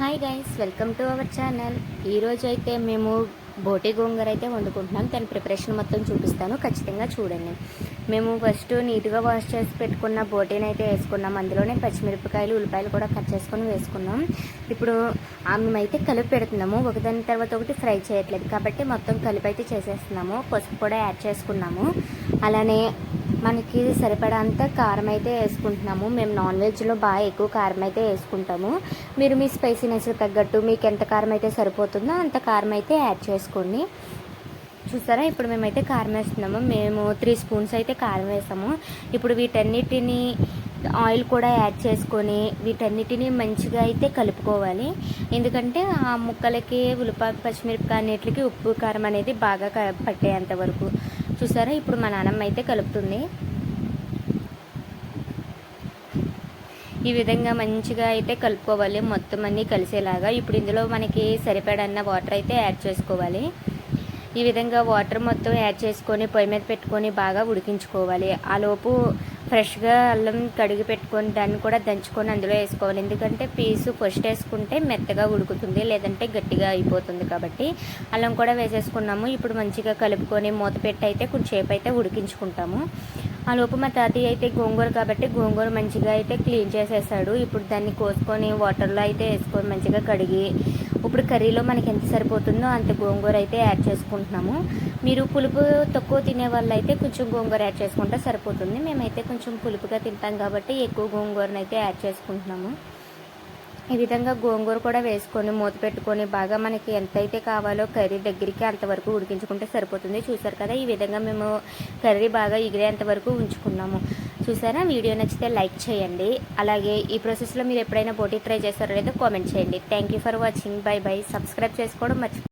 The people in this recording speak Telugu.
Hi guys, welcome to our channel. ఈరోజు అయితే మేము బోటి గోంగూర అయితే వండుకుంటున్నాం. దాని ప్రిపరేషన్ మొత్తం చూపిస్తాను, ఖచ్చితంగా చూడండి. మేము ఫస్ట్ నీట్గా వాష్ చేసి పెట్టుకున్న బోటీని అయితే వేసుకున్నాం. అందులోనే పచ్చిమిరపకాయలు, ఉల్లిపాయలు కూడా కట్ చేసుకొని వేసుకున్నాం. ఇప్పుడు మేమైతే కలిపి పెడుతున్నాము, ఒకదాని తర్వాత ఒకటి ఫ్రై చేయట్లేదు కాబట్టి మొత్తం కలిపి అయితే చేసేస్తున్నాము. పసుపు కూడా యాడ్ చేసుకున్నాము. అలానే మనకి సరిపడంత కారం అయితే వేసుకుంటున్నాము. మేము నాన్ వెజ్లో బాగా ఎక్కువ కారం అయితే వేసుకుంటాము. మీరు మీ స్పైసీనెస్ తగ్గట్టు మీకు ఎంత కారం అయితే సరిపోతుందో అంత కారం అయితే యాడ్ చేసుకోండి. చూసారా, ఇప్పుడు మేమైతే కారం వేస్తున్నాము. మేము 3 స్పూన్స్ అయితే కారం వేసాము. ఇప్పుడు వీటన్నిటిని ఆయిల్ కూడా యాడ్ చేసుకొని వీటన్నిటిని మంచిగా అయితే కలుపుకోవాలి. ఎందుకంటే ఆ ముక్కలకి ఉల్లిపాయ, పచ్చిమిరపకాయ అన్నిటికి ఉప్పు కారం అనేది బాగా పట్టేంత వరకు. చూసారా, ఇప్పుడు మా నాన్నమ్మ అయితే కలుపుతుంది. ఈ విధంగా మంచిగా అయితే కలుపుకోవాలి, మొత్తం అన్నీ కలిసేలాగా. ఇప్పుడు ఇందులో మనకి సరిపడన్న వాటర్ అయితే యాడ్ చేసుకోవాలి. ఈ విధంగా వాటర్ మొత్తం యాడ్ చేసుకొని పొయ్యి మీద పెట్టుకొని బాగా ఉడికించుకోవాలి. ఆలోపు ఫ్రెష్గా అల్లం కడిగి పెట్టుకొని దాన్ని కూడా దంచుకొని అందులో వేసుకోవాలి. ఎందుకంటే పీసు ఫస్ట్ వేసుకుంటే మెత్తగా ఉడుకుతుంది, లేదంటే గట్టిగా అయిపోతుంది. కాబట్టి అల్లం కూడా వేసేసుకున్నాము. ఇప్పుడు మంచిగా కలుపుకొని మూత పెట్టి అయితే కొంచెంసేపు అయితే ఉడికించుకుంటాము. ఆ లోపు మా తాతయ్య అయితే గోంగూర కాబట్టి గోంగూర మంచిగా అయితే క్లీన్ చేసేసాడు. ఇప్పుడు దాన్ని కోసుకొని వాటర్లో అయితే వేసుకొని మంచిగా కడిగి ఇప్పుడు కర్రీలో మనకి ఎంత సరిపోతుందో అంత గోంగూర అయితే యాడ్ చేసుకుంటున్నాము. మీరు పులుపు తక్కువ తినే వాళ్ళు అయితే కొంచెం గోంగూర యాడ్ చేసుకుంటే సరిపోతుంది. మేమైతే కొంచెం పులుపుగా తింటాం కాబట్టి ఎక్కువ గోంగూరను అయితే యాడ్ చేసుకుంటున్నాము. ఈ విధంగా గోంగూర కూడా వేసుకొని మూత పెట్టుకొని బాగా మనకి ఎంతైతే కావాలో కర్రీ దగ్గరికి అంతవరకు ఉడికించుకుంటే సరిపోతుంది. చూసారు కదా, ఈ విధంగా మేము కర్రీ బాగా ఎగిరేంత వరకు ఉంచుకున్నాము. చూసారా, వీడియో నచ్చితే లైక్ చేయండి. అలాగే ఈ ప్రాసెస్లో మీరు ఎప్పుడైనా బోటీ ట్రై చేస్తారో లేదో కామెంట్ చేయండి. Thank you for watching. By by. Subscribe చేసుకోవడం మర్చిపోండి.